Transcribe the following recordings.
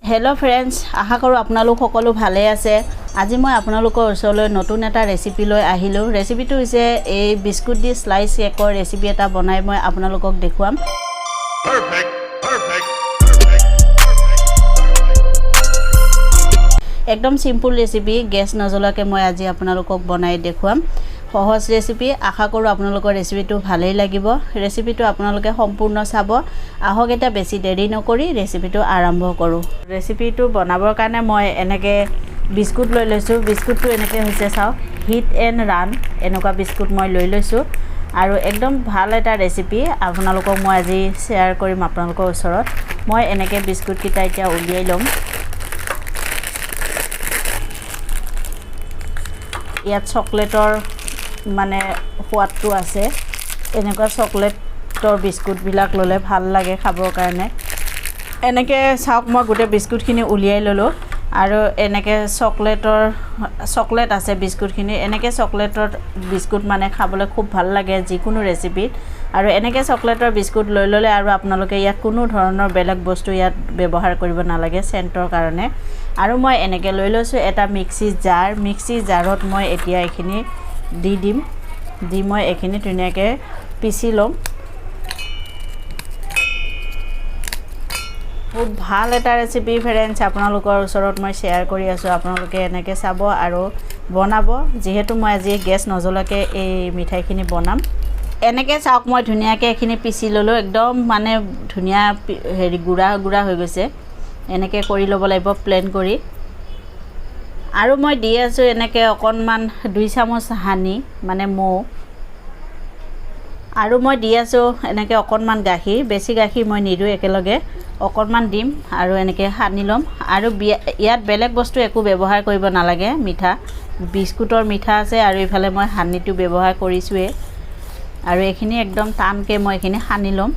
Hello friends आशा करूँ आपनालोक सकलो भाले आछे। আজি মই আপোনালোকৰ ওচৰলৈ নতুন এটা ৰেচিপি লৈ আহিলো। ৰেচিপিটো হৈছে এই বিস্কুট দি স্লাইস কেকৰ ৰেচিপি এটা বনাই মই আপোনালোকক দেখুৱাম। একদম সিম্পল ৰেচিপি, গেছ নজলাকে মই আজি আপোনালোকক বনাই দেখুৱাম। সহজ ৰেচিপি, আশা কৰো আপোনালোকৰ ৰেচিপিটো ভালেই লাগিব। ৰেচিপিটো আপোনালোকে সম্পূৰ্ণ চাব। আহক এটা বেছি দেৰি নকৰি ৰেচিপিটো আৰম্ভ কৰো। ৰেচিপিটো বনাবৰ কাৰণে মই এনেকে বিস্কুট লৈ লৈছো। বিস্কুটটো এনেকে হৈছে চাও, হিট এন্ড ৰান এনেকুৱা বিস্কুট মই লৈ লৈছো আৰু একদম ভাল এটা ৰেচিপি আপোনালোকক মই আজি শেয়াৰ কৰিম আপোনালোকৰ ওচৰত। মই এনেকে বিস্কুট কিটা এতিয়া উলিয়াই লম। ইয়াত চকলেটৰ মানে সোৱাদটো আছে। এনেকুৱা চকলেটৰ বিস্কুট বিলাক ললে ভাল লাগে খাবৰ কাৰণে। এনেকে চাওক মই গোটে বিস্কুটখিনি উলিয়াই ললো আৰু এনেকে চকলেট আছে বিস্কুটখিনি। এনেকে চকলেটৰ বিস্কুট মানে খাবলৈ খুব ভাল লাগে যিকোনো ৰেচিপিত। আৰু এনেকে চকলেটৰ বিস্কুট লৈ ললে আৰু আপোনালোকে ইয়াত কোনো ধৰণৰ বেলেগ বস্তু ইয়াত ব্যৱহাৰ কৰিব নালাগে সেন্টৰ কাৰণে। আৰু মই এনেকে লৈ লৈছো এটা মিক্সি জাৰ। মিক্সি জাৰত মই এতিয়া এখিনি দি দিম। দি মই এখিনি ধুনিয়াকে পিছি লম। খুব ভাল এটা ৰেচিপি ফ্ৰেন্ডছ আপোনালোকৰ ওচৰত মই শেয়াৰ কৰি আছো। আপোনালোকে এনেকে চাব আৰু বনাব। যেহেতু মই আজি গেছ নজলাকে এই মিঠাইখিনি বনাম। এনেকে চাওক মই ধুনিয়াকে এখিনি পিছি ললো। একদম মানে ধুনিয়া হেৰি গুড়া হৈ গৈছে। এনেকে কৰি ল'ব লাগিব প্লেন কৰি। আৰু মই দি আছো এনেকে অকনমান 2 চামুচ হানি মানে মৌ। আৰু মই দি আছো এনেকে অকনমান গাখীৰ। বেছি গাখীৰ মই নিদু, একেলগে অকনমান দিম আৰু এনেকে সানি লম। আৰু ইয়াত বেলেগ বস্তু একো ব্যৱহাৰ কৰিব নালাগে। মিঠা বিস্কুটৰ মিঠা আছে আৰু ইফালে মই হানিটো ব্যৱহাৰ কৰিছোৱে। আৰু এখিনি একদম টানকে মই এখিনি সানি লম।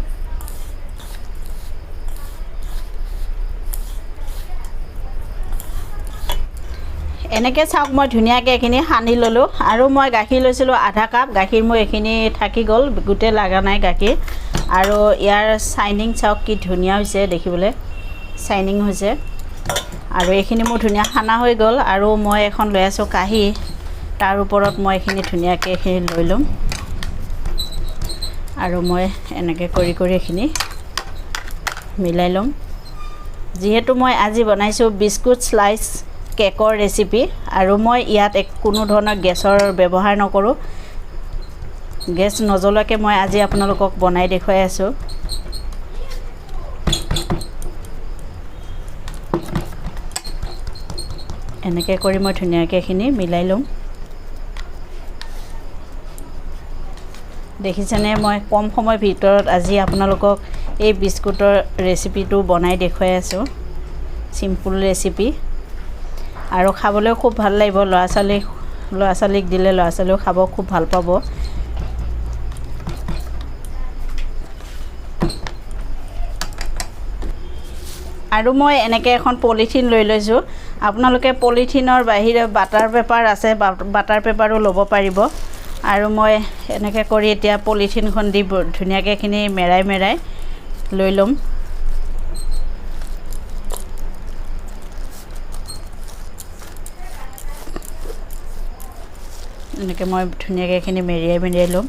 এনেকে চাওক মই ধুনিয়াকে এখিনি সানি ললো। আৰু মই গাখীৰ লৈছিলো আধা কাপ। গাখীৰ মই এখিনি থাকি গল, গুটে লাগা নাই গাখীৰ। আৰু ইয়াৰ শাইনিং চাওক কি ধুনিয়া হৈছে দেখিবলৈ, শাইনিং হৈছে। আৰু এখিনি মোৰ ধুনিয়া খানা হৈ গল। আৰু মই এখন লৈ আছো কাহি, তাৰ ওপৰত মই এখিনি ধুনিয়াকে এখিনি লৈ লম। আৰু মই এনেকে কৰি এখিনি মিলাই লম। যেহেতু মই আজি বনাইছো বিস্কুট স্লাইস কেকৰ ৰেচিপি আৰু মই ইয়াত কোনো ধৰণৰ গেছৰ ব্যৱহাৰ নকৰো। গেছ নজলাকে মই আজি আপোনালোকক বনাই দেখুৱাই আছো। এনেকে কৰি মই ধুনিয়াকে এখিনি মিলাই লম। দেখিছেনে মই কম সময় ভিতৰত আজি আপোনালোকক এই বিস্কুটৰ ৰেচিপিটো বনাই দেখুৱাই আছো। সিম্পল ৰেচিপি আৰু খাবলৈও খুব ভাল লাগিব। ল'ৰা ছোৱালীক দিলে ল'ৰা ছোৱালীও খাব, খুব ভাল পাব। আৰু মই এনেকে এখন পলিথিন লৈ লৈছো। আপোনালোকে পলিথিনৰ বাহিৰে বাটাৰ পেপাৰ আছে, বাটাৰ পেপাৰো ল'ব পাৰিব। আৰু মই এনেকে কৰি এতিয়া পলিথিনখন দি ধুনিয়াকে এখিনি মেৰাই লৈ লম। এনেকে মই ধুনিয়াকে এখিনি মেৰিয়াই লম।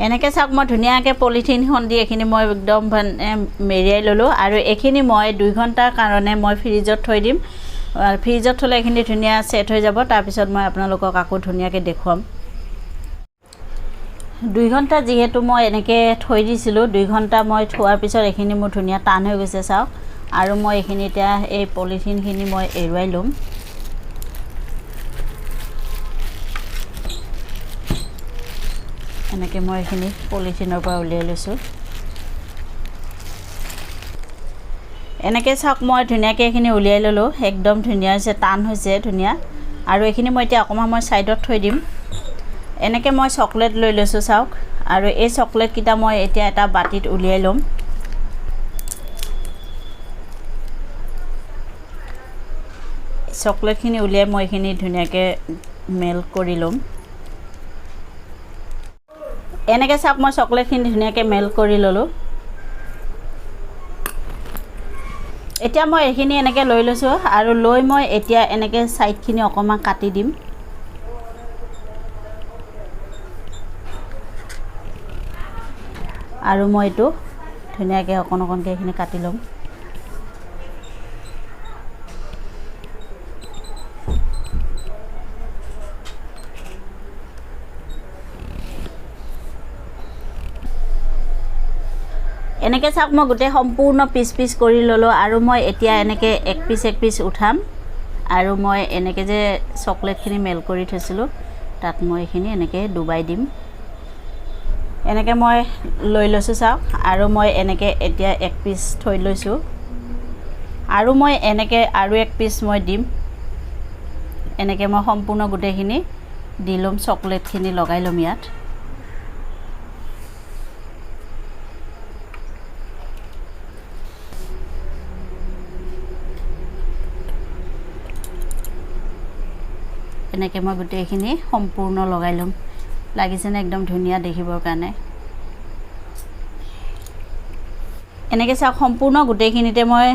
এনেকে চাওক মই ধুনিয়াকে পলিথিনখন দি এখিনি মই একদম মেৰিয়াই ললো। আৰু এখিনি মই 2 ঘণ্টাৰ কাৰণে মই ফ্ৰিজত থৈ দিম। ফ্ৰিজত থলে এখিনি ধুনিয়া সেট হৈ যাব। তাৰ পিছত মই আপোনালোকক আকৌ ধুনিয়াকে দেখুৱাম। 2 ঘণ্টা যেহেতু মই এনেকে থৈ দিছিলো, 2 ঘণ্টা মই থোৱাৰ পিছত এখিনি মোৰ ধুনিয়া টান হৈ গৈছে চাওক। আৰু মই এখিনি এতিয়া এই পলিথিনখিনি মই এৰুৱাই লম। এনেকে মই এখিনি পলিথিনৰ পৰা উলিয়াই লৈছো। এনেকে চাওক মই ধুনিয়াকে এখিনি উলিয়াই ললো। একদম ধুনিয়া হৈছে, টান হৈছে ধুনিয়া। আৰু এখিনি মই এতিয়া অকমান মই সাইডত থৈ দিম। এনেকে মই চকলেট লৈ লৈছো চাওক। আৰু এই চকলেট কিটা মই এতিয়া এটা বাটিত উলিয়াই লম। চকলেটখিনি উলিয়াই মই এখিনি ধুনিয়াকে মেল্ট কৰি লম। এনেকৈ চাওক মই চকলেটখিনি ধুনীয়াকৈ মেল্ট কৰি ল'লোঁ এতিয়া মই এইখিনি এনেকৈ লৈ লৈছোঁ আৰু লৈ মই এতিয়া এনেকৈ সাইডখিনি অকমান কাটি দিম আৰু মই এইটো ধুনীয়াকৈ অকণকৈ এইখিনি কাটি ল'ম এনেকৈ চাওক মই গোটেই সম্পূৰ্ণ পিচ কৰি ল'লোঁ আৰু মই এতিয়া এনেকৈ এক পিচ উঠাম আৰু মই এনেকৈ যে চকলেটখিনি মেল্ট কৰি থৈছিলোঁ তাত মই এইখিনি এনেকৈ ডুবাই দিম এনেকৈ মই লৈ লৈছোঁ চাওক আৰু মই এনেকৈ এতিয়া এক পিচ থৈ লৈছোঁ আৰু মই এনেকৈ আৰু এক পিচ মই দিম এনেকৈ মই সম্পূৰ্ণ গোটেইখিনি দি ল'ম চকলেটখিনি লগাই ল'ম ইয়াত এনেকৈ মই গোটেইখিনি সম্পূৰ্ণ লগাই ল'ম লাগিছেনে একদম ধুনীয়া দেখিবৰ কাৰণে এনেকৈ চাওক সম্পূৰ্ণ গোটেইখিনিতে মই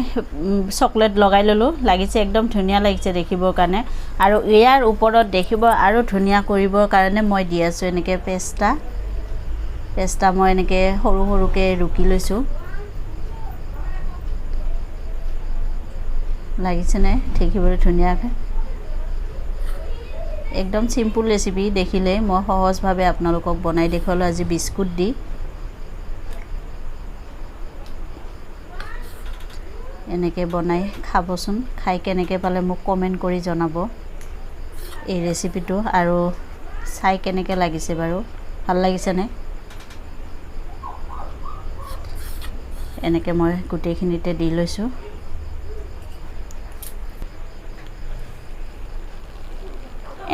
চকলেট লগাই ল'লোঁ লাগিছে একদম ধুনীয়া লাগিছে দেখিবৰ কাৰণে আৰু ইয়াৰ ওপৰত দেখিব আৰু ধুনীয়া কৰিবৰ কাৰণে মই দি আছোঁ এনেকৈ পেষ্টা মই এনেকৈ সৰুকৈ ৰুকি লৈছোঁ লাগিছেনে দেখিবলৈ ধুনীয়াকৈ একদম সিম্পল ৰেচিপি দেখিলে মই সহজভাৱে আপোনালোকক বনাই দেখুৱালোঁ আজি বিস্কুট দি এনেকৈ বনাই খাবচোন খাই কেনেকৈ পালে মোক কমেণ্ট কৰি জনাব এই ৰেচিপিটো আৰু চাই কেনেকৈ লাগিছে বাৰু ভাল লাগিছেনে এনেকৈ মই গোটেইখিনিতে দি লৈছোঁ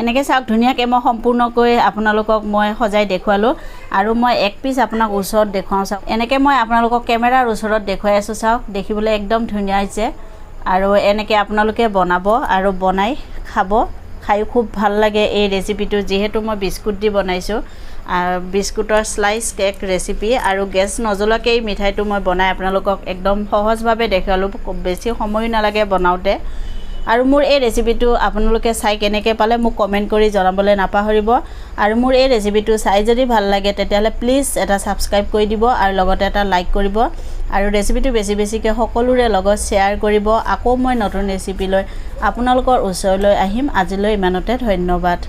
এনেকৈ চাওক ধুনীয়াকৈ মই সম্পূৰ্ণকৈ আপোনালোকক মই সজাই দেখুৱালোঁ আৰু মই এক পিচ আপোনাক ওচৰত দেখুৱাওঁ চাওক এনেকৈ মই আপোনালোকক কেমেৰাৰ ওচৰত দেখুৱাই আছোঁ চাওক দেখিবলৈ একদম ধুনীয়া হৈছে আৰু এনেকৈ আপোনালোকে বনাব আৰু বনাই খাব খাই খুব ভাল লাগে এই ৰেচিপিটো যিহেতু মই বিস্কুট দি বনাইছোঁ বিস্কুটৰ স্লাইচ কেক ৰেচিপি আৰু গেছ নজ্বলাকৈ এই মিঠাইটো মই বনাই আপোনালোকক একদম সহজভাৱে দেখুৱালোঁ বেছি সময়ো নালাগে বনাওঁতে আৰু মোৰ এই ৰেচিপিটো আপোনালোকে চাই কেনেকৈ পালে মোক কমেণ্ট কৰি জনাবলৈ নাপাহৰিব আৰু মোৰ এই ৰেচিপিটো চাই যদি ভাল লাগে তেতিয়াহ'লে প্লিজ এটা ছাবস্ক্ৰাইব কৰি দিব আৰু লগতে এটা লাইক কৰিব আৰু ৰেচিপিটো বেছিকৈ সকলোৰে লগত শ্বেয়াৰ কৰিব আকৌ মই নতুন ৰেচিপি লৈ আপোনালোকৰ ওচৰলৈ আহিম আজিলৈ ইমানতে ধন্যবাদ